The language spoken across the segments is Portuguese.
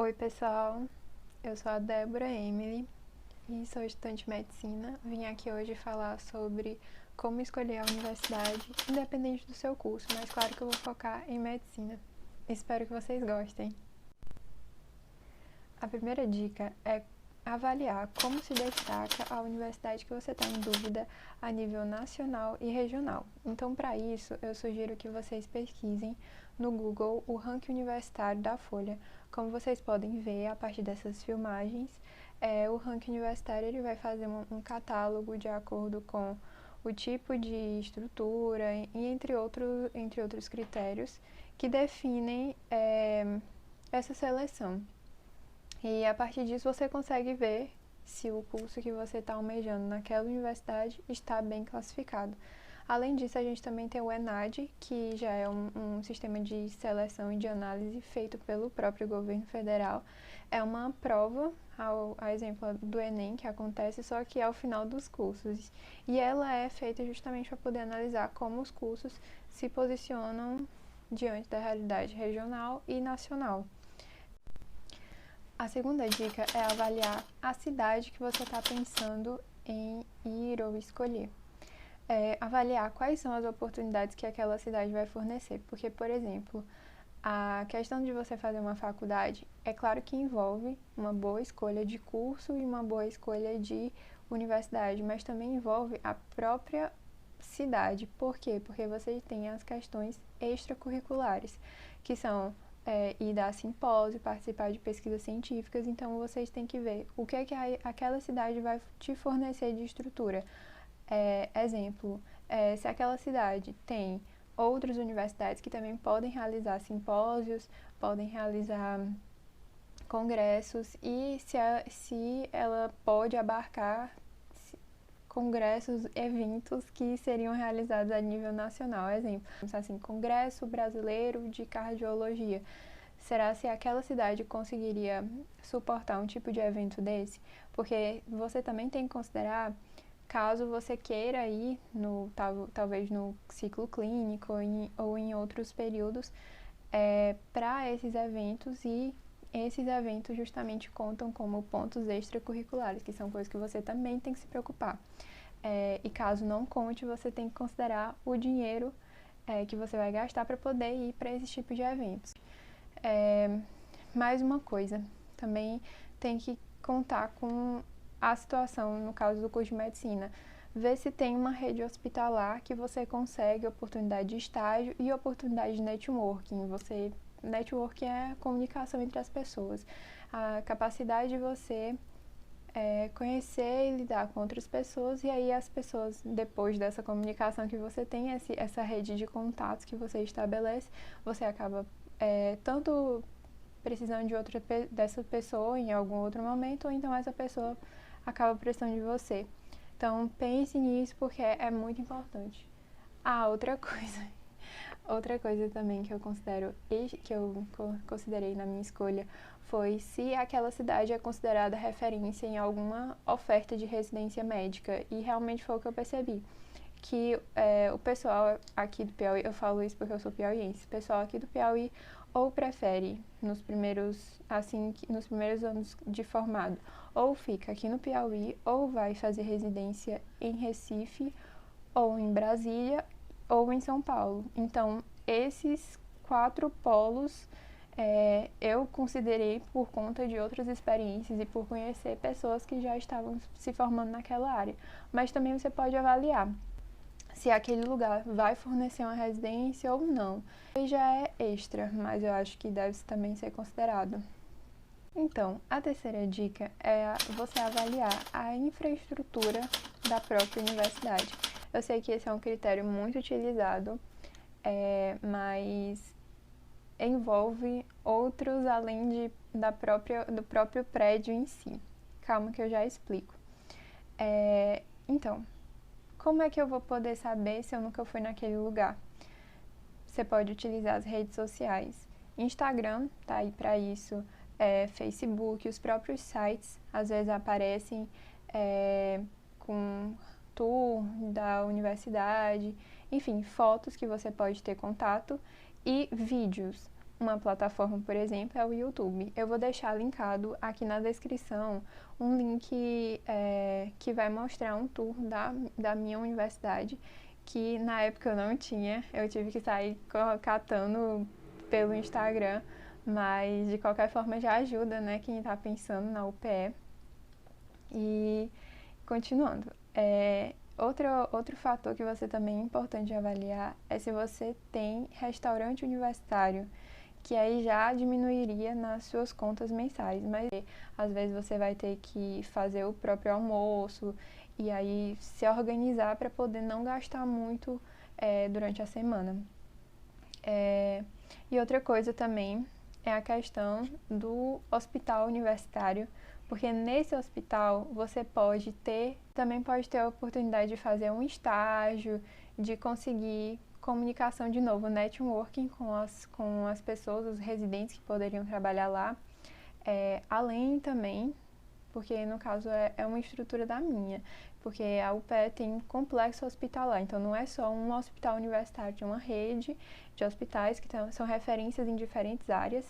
Oi pessoal, eu sou a Débora Emily e sou estudante de medicina. Vim aqui hoje falar sobre como escolher a universidade, independente do seu curso, mas claro que eu vou focar em medicina. Espero que vocês gostem. A primeira dica é avaliar como se destaca a universidade que você está em dúvida a nível nacional e regional. Então, para isso, eu sugiro que vocês pesquisem no Google o ranking universitário da Folha. Como vocês podem ver a partir dessas filmagens, o ranking universitário ele vai fazer um catálogo de acordo com o tipo de estrutura e entre outros critérios que definem essa seleção. E a partir disso você consegue ver se o curso que você está almejando naquela universidade está bem classificado. Além disso, a gente também tem o ENAD, que já é um sistema de seleção e de análise feito pelo próprio governo federal. É uma prova, a exemplo do Enem, que acontece só que ao final dos cursos. E ela é feita justamente para poder analisar como os cursos se posicionam diante da realidade regional e nacional. A segunda dica é avaliar a cidade que você está pensando em ir ou escolher. Avaliar quais são as oportunidades que aquela cidade vai fornecer. Porque, por exemplo, a questão de você fazer uma faculdade, é claro que envolve uma boa escolha de curso e uma boa escolha de universidade, mas também envolve a própria cidade. Por quê? Porque você tem as questões extracurriculares, que são ir dar simpósio, participar de pesquisas científicas. Então, vocês têm que ver o que é que aquela cidade vai te fornecer de estrutura. Exemplo, se aquela cidade tem outras universidades que também podem realizar simpósios, podem realizar congressos e se ela pode abarcar congressos, eventos que seriam realizados a nível nacional. Exemplo, assim, Congresso Brasileiro de Cardiologia. Será se aquela cidade conseguiria suportar um tipo de evento desse? Porque você também tem que considerar, caso você queira ir talvez no ciclo clínico ou em outros períodos, para esses eventos, e esses eventos justamente contam como pontos extracurriculares, que são coisas que você também tem que se preocupar. E caso não conte, você tem que considerar o dinheiro que você vai gastar para poder ir para esse tipo de eventos. Mais uma coisa, também tem que contar com a situação, no caso do curso de medicina. Ver se tem uma rede hospitalar que você consegue oportunidade de estágio e oportunidade de networking. Networking é a comunicação entre as pessoas. A capacidade de você conhecer e lidar com outras pessoas, e aí as pessoas, depois dessa comunicação que você tem, essa rede de contatos que você estabelece, você acaba tanto precisando dessa pessoa em algum outro momento, ou então essa pessoa acaba precisando de você. Então pense nisso, porque é muito importante. Outra coisa também que eu considerei na minha escolha foi se aquela cidade é considerada referência em alguma oferta de residência médica, e realmente foi o que eu percebi, que o pessoal aqui do Piauí, eu falo isso porque eu sou piauiense, o pessoal aqui do Piauí ou prefere nos primeiros anos de formado, ou fica aqui no Piauí, ou vai fazer residência em Recife, ou em Brasília, ou em São Paulo. Então, esses 4 polos eu considerei por conta de outras experiências e por conhecer pessoas que já estavam se formando naquela área. Mas também você pode avaliar se aquele lugar vai fornecer uma residência ou não. Aí já é extra, mas eu acho que deve também ser considerado. Então, a terceira dica é você avaliar a infraestrutura da própria universidade. Eu sei que esse é um critério muito utilizado, mas envolve outros além do próprio prédio em si. Calma que eu já explico. Então, como é que eu vou poder saber se eu nunca fui naquele lugar? Você pode utilizar as redes sociais. Instagram tá aí para isso, Facebook, os próprios sites às vezes aparecem com tour da universidade, enfim, fotos que você pode ter contato e vídeos. uma plataforma, por exemplo, é o YouTube. Eu vou deixar linkado aqui na descrição um link que vai mostrar um tour da minha universidade, que na época eu não tinha, eu tive que sair catando pelo Instagram, mas de qualquer forma já ajuda, né, quem está pensando na UPE. E continuando, outro fator que você também é importante avaliar é se você tem restaurante universitário, que aí já diminuiria nas suas contas mensais, mas às vezes você vai ter que fazer o próprio almoço e aí se organizar para poder não gastar muito durante a semana. E outra coisa também é a questão do hospital universitário, porque nesse hospital você também pode ter a oportunidade de fazer um estágio, de conseguir comunicação de novo, networking com as pessoas, os residentes que poderiam trabalhar lá, além também, porque no caso é uma estrutura da minha, porque a UPE tem um complexo hospitalar, então não é só um hospital universitário, tem uma rede de hospitais que são referências em diferentes áreas.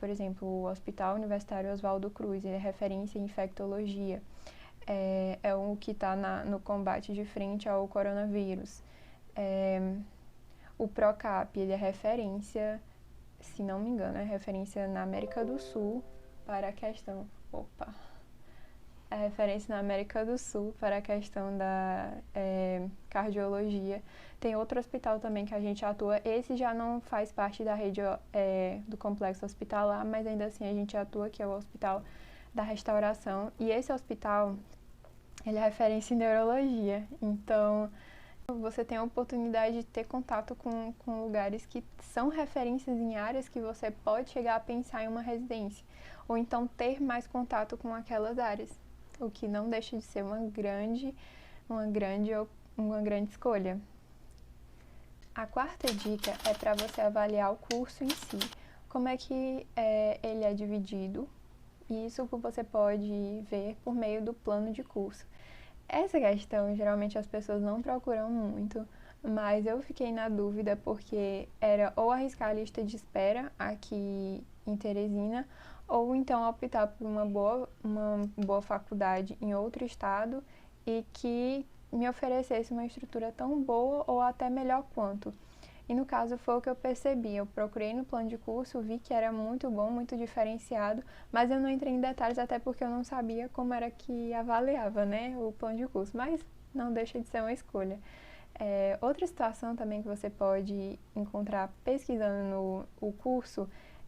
Por exemplo, o Hospital Universitário Oswaldo Cruz, ele é referência em infectologia, é o que está no combate de frente ao coronavírus. O PROCAP, ele é referência, se não me engano, é referência na América do Sul para a questão... É referência na América do Sul para a questão da cardiologia. Tem outro hospital também que a gente atua, esse já não faz parte da rede do complexo hospitalar, mas ainda assim a gente atua, que é o Hospital da Restauração. E esse hospital, ele é referência em neurologia, então você tem a oportunidade de ter contato com lugares que são referências em áreas que você pode chegar a pensar em uma residência, ou então ter mais contato com aquelas áreas, o que não deixa de ser uma grande escolha. A quarta dica é para você avaliar o curso em si. Como é que ele é dividido? E isso você pode ver por meio do plano de curso. Essa questão, geralmente as pessoas não procuram muito, mas eu fiquei na dúvida porque era ou arriscar a lista de espera aqui em Teresina, ou então optar por uma boa faculdade em outro estado e que me oferecesse uma estrutura tão boa ou até melhor quanto. E no caso foi o que eu percebi, eu procurei no plano de curso, vi que era muito bom, muito diferenciado, mas eu não entrei em detalhes até porque eu não sabia como era que avaliava, né, o plano de curso, mas não deixa de ser uma escolha. Outra situação também que você pode encontrar pesquisando o curso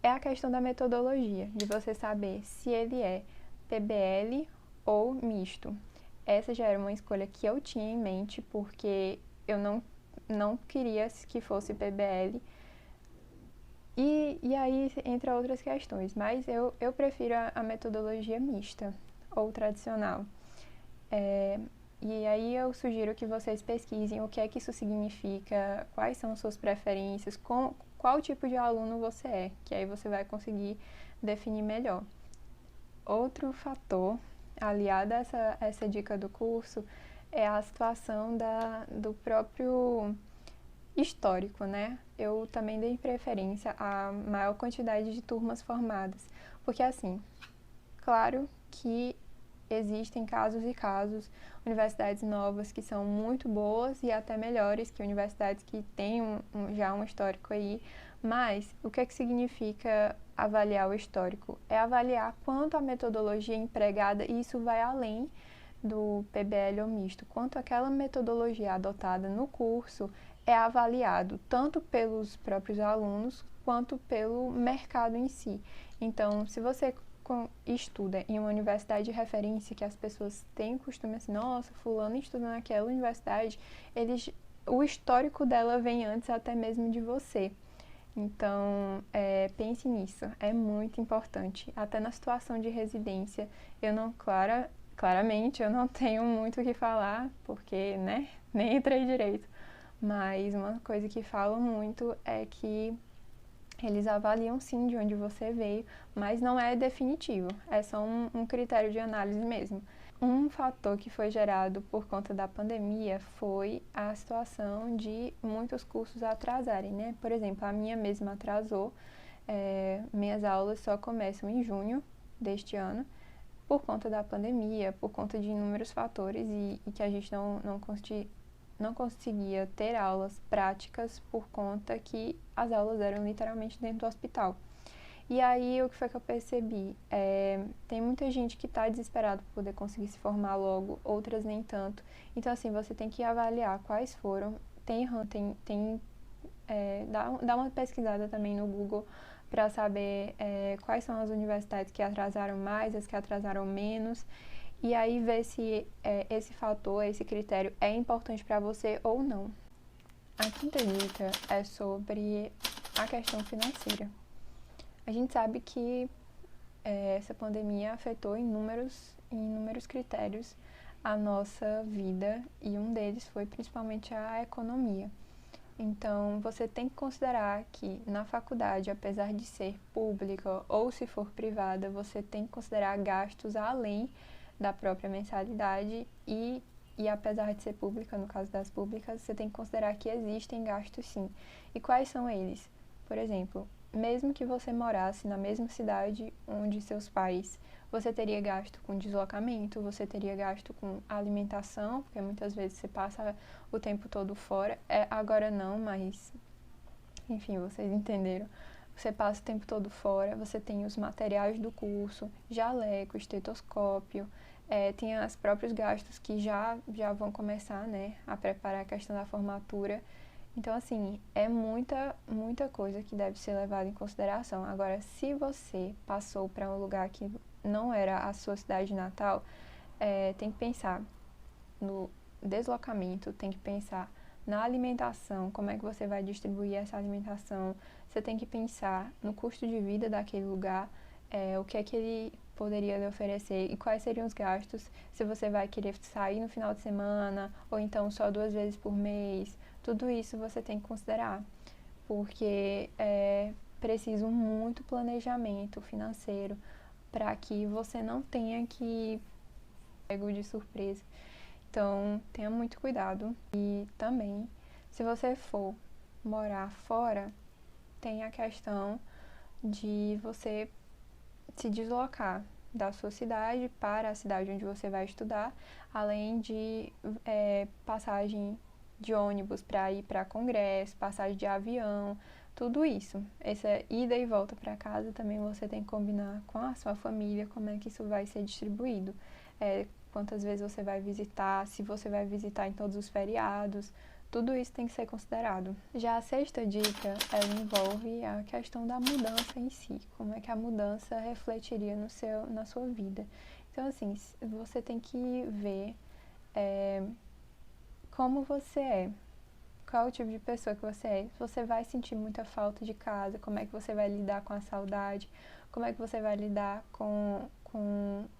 é a questão da metodologia, de você saber se ele é PBL ou misto. Essa já era uma escolha que eu tinha em mente, porque eu não queria que fosse PBL. E aí, entre outras questões, mas eu prefiro a metodologia mista ou tradicional. E aí eu sugiro que vocês pesquisem o que é que isso significa, quais são suas preferências, qual tipo de aluno você é, que aí você vai conseguir definir melhor. Outro fator, aliado a essa dica do curso, é a situação do próprio histórico, né? Eu também dei preferência à maior quantidade de turmas formadas, porque assim, claro que existem casos e casos, universidades novas que são muito boas e até melhores que universidades que têm já um histórico aí, mas o que é que significa avaliar o histórico? É avaliar quanto a metodologia é empregada, e isso vai além do PBL ou misto, quanto aquela metodologia adotada no curso é avaliado tanto pelos próprios alunos quanto pelo mercado em si. Então, se você estuda em uma universidade de referência que as pessoas têm o costume assim, nossa, fulano estuda naquela universidade, o histórico dela vem antes até mesmo de você. Então, pense nisso, é muito importante. Até na situação de residência, claramente eu não tenho muito o que falar, porque, né, nem entrei direito. Mas uma coisa que falam muito é que eles avaliam sim de onde você veio, mas não é definitivo, é só um critério de análise mesmo. Um fator que foi gerado por conta da pandemia foi a situação de muitos cursos atrasarem, né? Por exemplo, a minha mesma atrasou, minhas aulas só começam em junho deste ano, por conta da pandemia, por conta de inúmeros fatores e que a gente não conseguia ter aulas práticas por conta que as aulas eram literalmente dentro do hospital. E aí, o que foi que eu percebi? Tem muita gente que está desesperada por poder conseguir se formar logo, outras nem tanto. Então, assim, você tem que avaliar quais foram. Dá uma pesquisada também no Google para saber quais são as universidades que atrasaram mais, as que atrasaram menos. E aí, ver se esse fator, esse critério é importante para você ou não. A quinta dica é sobre a questão financeira. A gente sabe que essa pandemia afetou em inúmeros critérios a nossa vida e um deles foi principalmente a economia. Então, você tem que considerar que na faculdade, apesar de ser pública ou se for privada, você tem que considerar gastos além da própria mensalidade e apesar de ser pública, no caso das públicas, você tem que considerar que existem gastos sim. E quais são eles? Por exemplo, mesmo que você morasse na mesma cidade onde seus pais, você teria gasto com deslocamento, você teria gasto com alimentação, porque muitas vezes você passa o tempo todo fora. Agora não, mas enfim, vocês entenderam. Você passa o tempo todo fora, você tem os materiais do curso, jaleco, estetoscópio, tem os próprios gastos que já vão começar, né, a preparar a questão da formatura. Então, assim, é muita coisa que deve ser levada em consideração. Agora, se você passou para um lugar que não era a sua cidade natal, tem que pensar no deslocamento, tem que pensar na alimentação, como é que você vai distribuir essa alimentação. Você tem que pensar no custo de vida daquele lugar, o que é que ele poderia lhe oferecer e quais seriam os gastos, se você vai querer sair no final de semana ou então só 2 vezes por mês. Tudo isso você tem que considerar, porque é preciso muito planejamento financeiro para que você não tenha que pego de surpresa. Então, tenha muito cuidado. E também, se você for morar fora, tem a questão de você se deslocar da sua cidade para a cidade onde você vai estudar, além de passagem de ônibus para ir para congresso, passagem de avião, tudo isso. Essa ida e volta para casa também você tem que combinar com a sua família como é que isso vai ser distribuído. Quantas vezes você vai visitar, se você vai visitar em todos os feriados, tudo isso tem que ser considerado. Já a sexta dica, ela envolve a questão da mudança em si, como é que a mudança refletiria na sua vida. Então, assim, você tem que ver como você é, qual o tipo de pessoa que você é. Você vai sentir muita falta de casa, como é que você vai lidar com a saudade, como é que você vai lidar com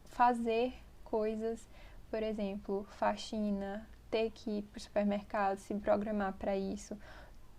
fazer coisas, por exemplo, faxina, ter que ir para o supermercado, se programar para isso.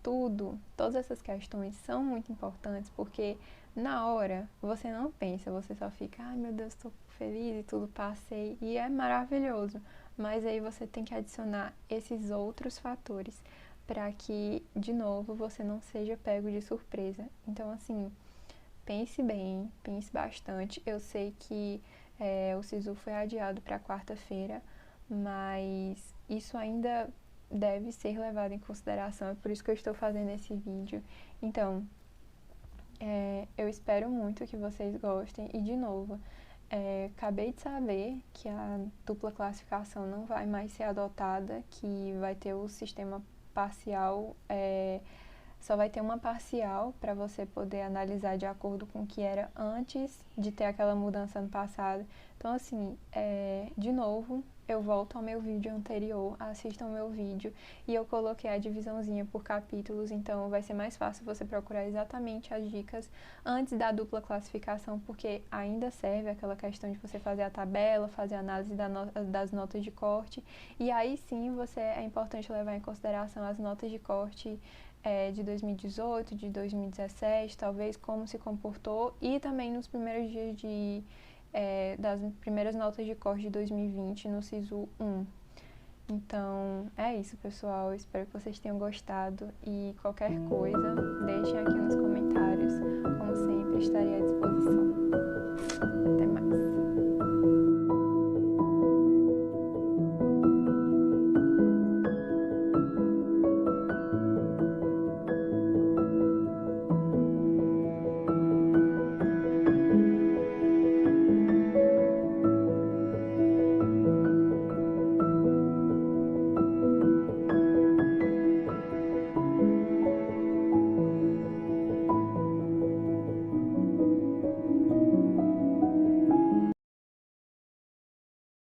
Todas essas questões são muito importantes porque na hora você não pensa, você só fica, ai meu Deus, estou feliz e tudo, passei e é maravilhoso. Mas aí você tem que adicionar esses outros fatores para que, de novo, você não seja pego de surpresa. Então, assim, pense bem, pense bastante. Eu sei que o SISU foi adiado para quarta-feira, mas isso ainda deve ser levado em consideração, é por isso que eu estou fazendo esse vídeo. Então, eu espero muito que vocês gostem e, de novo, acabei de saber que a dupla classificação não vai mais ser adotada, que vai ter o sistema parcial, só vai ter uma parcial para você poder analisar de acordo com o que era antes de ter aquela mudança ano passado. Então, assim, de novo, eu volto ao meu vídeo anterior, assistam o meu vídeo e eu coloquei a divisãozinha por capítulos, então vai ser mais fácil você procurar exatamente as dicas antes da dupla classificação, porque ainda serve aquela questão de você fazer a tabela, fazer a análise das notas de corte, e aí sim é importante levar em consideração as notas de corte de 2018, de 2017, talvez como se comportou, e também nos primeiros dias das primeiras notas de corte de 2020 no SISU 1. Então, é isso, pessoal. Espero que vocês tenham gostado e qualquer coisa, deixem aqui nos comentários. Como estarei à disposição.